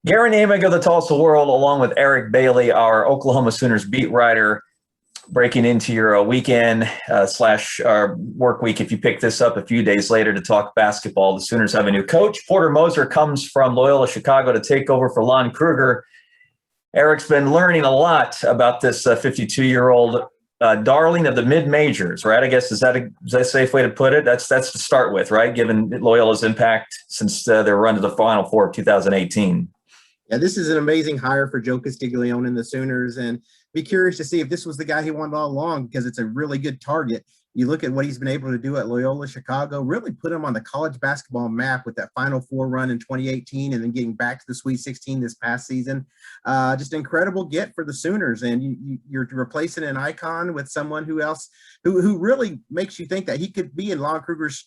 Gary Namick of the Tulsa World, along with Eric Bailey, our Oklahoma Sooners beat writer, breaking into your weekend slash work week. If you pick this up a few days later to talk basketball, the Sooners have a new coach. Porter Moser comes from Loyola Chicago to take over for Lon Krueger. Eric's been learning a lot about this 52-year-old darling of the mid majors, right? I guess is that a safe way to put it? That's to start with, right? Given Loyola's impact since their run to the Final Four of 2018. Yeah, this is an amazing hire for Joe Castiglione and the Sooners, and be curious to see if this was the guy he wanted all along, because it's a really good target. You look at what he's been able to do at Loyola Chicago, really put him on the college basketball map with that Final Four run in 2018 and then getting back to the Sweet 16 this past season. Just an incredible get for the Sooners, and you're replacing an icon with someone who really makes you think that he could be in Lon Kruger's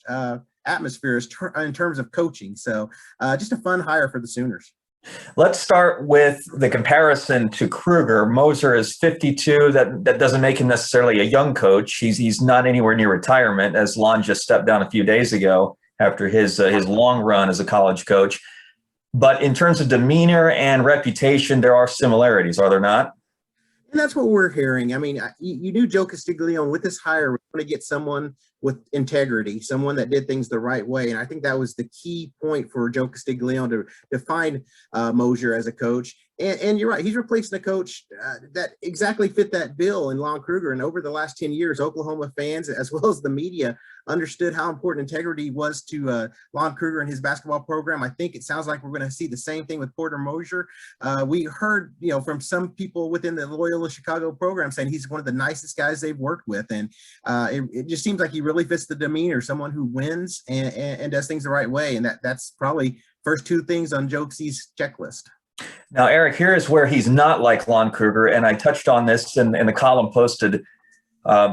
atmosphere in terms of coaching. So just a fun hire for the Sooners. Let's start with the comparison to Krueger. Moser is 52. That doesn't make him necessarily a young coach. He's not anywhere near retirement, as Lon just stepped down a few days ago after his long run as a college coach. But in terms of demeanor and reputation, there are similarities, are there not? And that's what we're hearing. I mean, you knew Joe Castiglione with this hire, we're going to get someone with integrity, someone that did things the right way. And I think that was the key point for Joe Castiglione to find Moser as a coach. And you're right, he's replacing a coach that exactly fit that bill in Lon Krueger. And over the last 10 years, Oklahoma fans, as well as the media, understood how important integrity was to Lon Krueger and his basketball program. I think it sounds like we're going to see the same thing with Porter Moser. We heard, from some people within the Loyola Chicago program saying he's one of the nicest guys they've worked with. And it just seems like he really fits the demeanor, someone who wins and does things the right way. And that's probably first two things on Jokes's checklist. Now, Eric, here is where he's not like Lon Krueger, and I touched on this in the column posted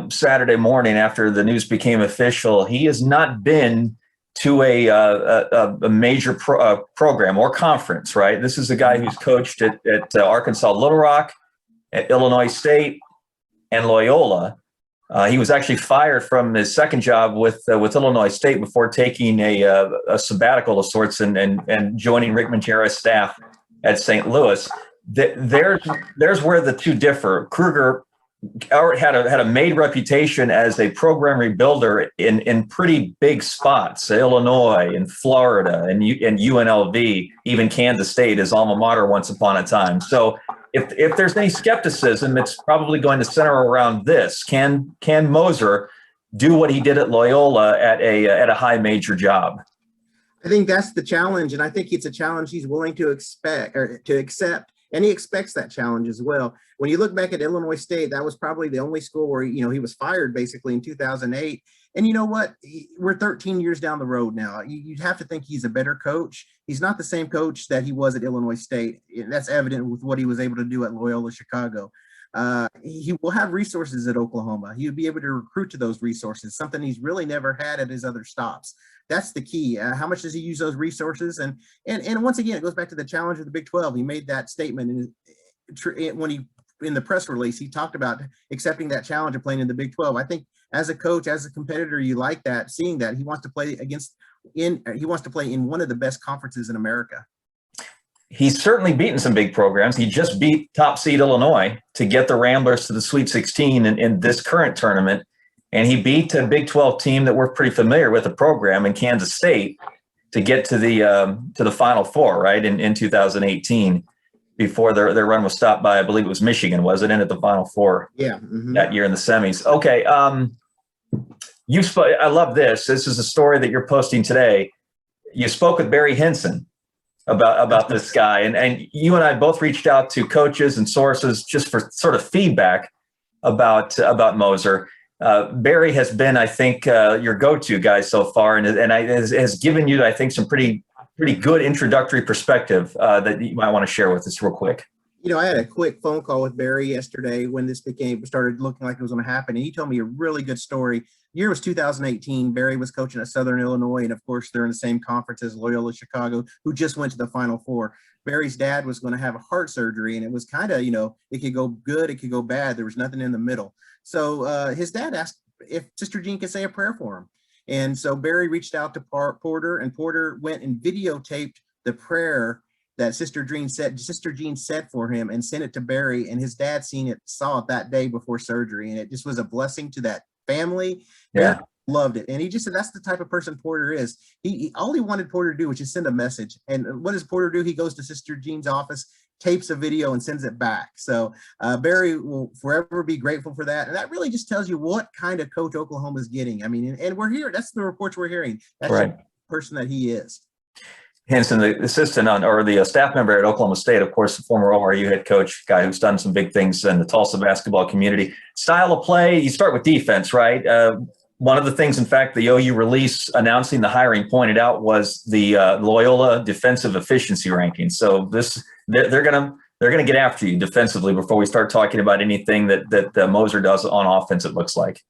Saturday morning after the news became official. He has not been to a major program or conference, right? This is a guy who's coached at Arkansas Little Rock, at Illinois State, and Loyola. He was actually fired from his second job with Illinois State before taking a sabbatical of sorts and joining Rick Mangiera's staff at St. Louis. There's where the two differ. Krueger had a made reputation as a program rebuilder in pretty big spots, Illinois and Florida and UNLV, even Kansas State, his alma mater once upon a time. So if there's any skepticism, it's probably going to center around this. Can Moser do what he did at Loyola at a high major job? I think that's the challenge, and I think it's a challenge he's willing to accept, and he expects that challenge as well. When you look back at Illinois State, that was probably the only school where he was fired basically in 2008. And you know what? We're 13 years down the road now. You'd have to think he's a better coach. He's not the same coach that he was at Illinois State. That's evident with what he was able to do at Loyola Chicago. He will have resources at Oklahoma. He'll be able to recruit to those resources, something he's really never had at his other stops. That's the key. How much does he use those resources? And once again, it goes back to the challenge of the Big 12. He made that statement in the press release. He talked about accepting that challenge of playing in the Big 12. I think as a coach, as a competitor, you like that, seeing that he wants to play in one of the best conferences in America. He's certainly beaten some big programs. He just beat top seed Illinois to get the Ramblers to the Sweet 16 in this current tournament. And he beat a Big 12 team that we're pretty familiar with, the program in Kansas State, to get to the Final Four, right, in 2018, before their run was stopped by, I believe it was Michigan, was it, in at the Final Four that year in the semis. Okay, I love this. This is a story that you're posting today. You spoke with Barry Hinson about this guy, and you and I both reached out to coaches and sources just for sort of feedback about Moser. Barry has been, I think, your go-to guy so far, and has given you, I think, some pretty good introductory perspective that you might want to share with us real quick. I had a quick phone call with Barry yesterday when this started looking like it was going to happen, and he told me a really good story. The year was 2018. Barry was coaching at Southern Illinois, and of course, they're in the same conference as Loyola Chicago, who just went to the Final Four. Barry's dad was going to have a heart surgery, and it was kind of, it could go good, it could go bad. There was nothing in the middle. So his dad asked if Sister Jean could say a prayer for him. And so Barry reached out to Porter, and Porter went and videotaped the prayer that Sister Jean said for him and sent it to Barry, and his dad saw it that day before surgery, and it just was a blessing to that family. Yeah. Barry loved it, and he just said that's the type of person Porter is. He all he wanted Porter to do was just send a message. And what does Porter do? He goes to Sister Jean's office, tapes a video, and sends it back. So Barry will forever be grateful for that, and that really just tells you what kind of coach Oklahoma is getting. I mean, and we're here. That's the reports we're hearing. That's Right. the person that he is. Henson, the assistant or the staff member at Oklahoma State, of course, the former ORU head coach, guy who's done some big things in the Tulsa basketball community. Style of play, you start with defense, right? One of the things, in fact, the OU release announcing the hiring pointed out was the Loyola defensive efficiency ranking. So they're gonna get after you defensively before we start talking about anything that Moser does on offense. It looks like.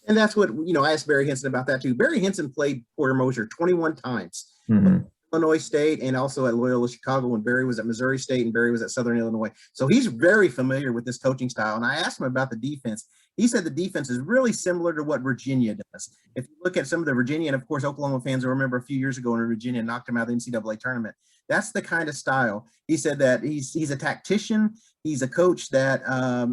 And that's what, I asked Barry Hinson about that too. Barry Hinson played Porter Moser 21 times. Mm-hmm. Illinois State and also at Loyola Chicago when Barry was at Missouri State and Barry was at Southern Illinois. So he's very familiar with this coaching style. And I asked him about the defense. He said the defense is really similar to what Virginia does. If you look at some of the Virginia, and of course, Oklahoma fans will remember a few years ago when Virginia knocked him out of the NCAA tournament. That's the kind of style. He said that he's a tactician. He's a coach that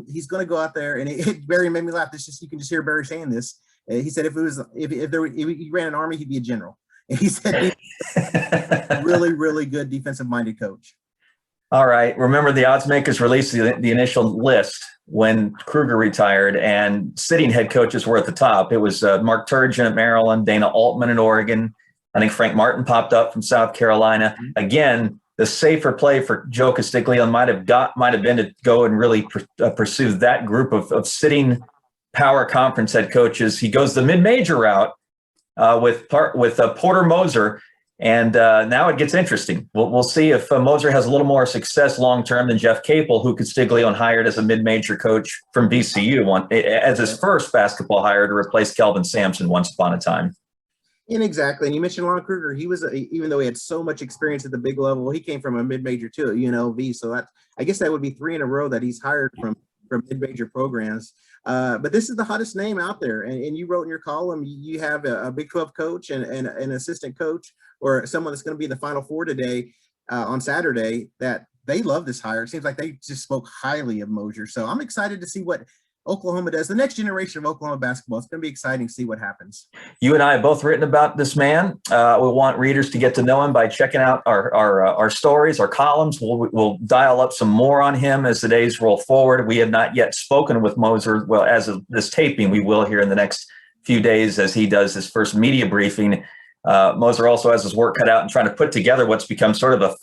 he's going to go out there, and Barry made me laugh. You can just hear Barry saying this. He said if he ran an army, he'd be a general. And he said he's a really, really good defensive-minded coach. All right. Remember, the odds makers released the initial list when Krueger retired, and sitting head coaches were at the top. It was Mark Turgeon at Maryland, Dana Altman at Oregon. I think Frank Martin popped up from South Carolina. Again, the safer play for Joe Castiglione might have been to go and really pursue that group of sitting power conference head coaches. He goes the mid-major route with Porter Moser. And now it gets interesting. We'll see if Moser has a little more success long-term than Jeff Capel, who Castiglione hired as a mid-major coach from VCU as his first basketball hire to replace Kelvin Sampson once upon a time. And exactly. And you mentioned Lon Krueger. He was, even though he had so much experience at the big level, he came from a mid-major too at UNLV. So I guess that would be 3 in a row that he's hired from mid-major programs. But this is the hottest name out there. And you wrote in your column, you have a Big 12 coach and an assistant coach or someone that's going to be in the Final Four today on Saturday that they love this hire. It seems like they just spoke highly of Moser. So I'm excited to see what Oklahoma does. The next generation of Oklahoma basketball. It's going to be exciting to see what happens. You and I have both written about this man. We want readers to get to know him by checking out our stories, our columns. We'll dial up some more on him as the days roll forward. We have not yet spoken with Moser. Well, as of this taping, we will here in the next few days as he does his first media briefing. Moser also has his work cut out in trying to put together what's become sort of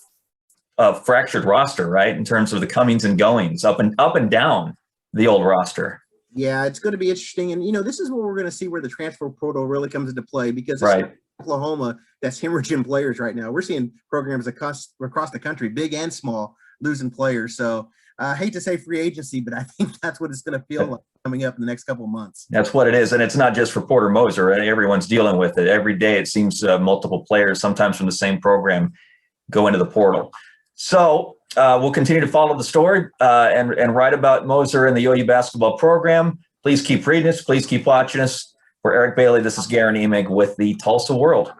a fractured roster, right, in terms of the comings and goings, up and down the old roster. Yeah, it's going to be interesting. And, this is where we're going to see where the transfer portal really comes into play because it's Oklahoma that's hemorrhaging players right now. We're seeing programs across the country, big and small, losing players. So I hate to say free agency, but I think that's what it's going to feel like coming up in the next couple of months. That's what it is. And it's not just for Porter Moser. Right? Everyone's dealing with it. Every day it seems multiple players, sometimes from the same program, go into the portal. So we'll continue to follow the story and write about Moser and the OU basketball program. Please keep reading us. Please keep watching us. For Eric Bailey, this is Garen Emig with the Tulsa World.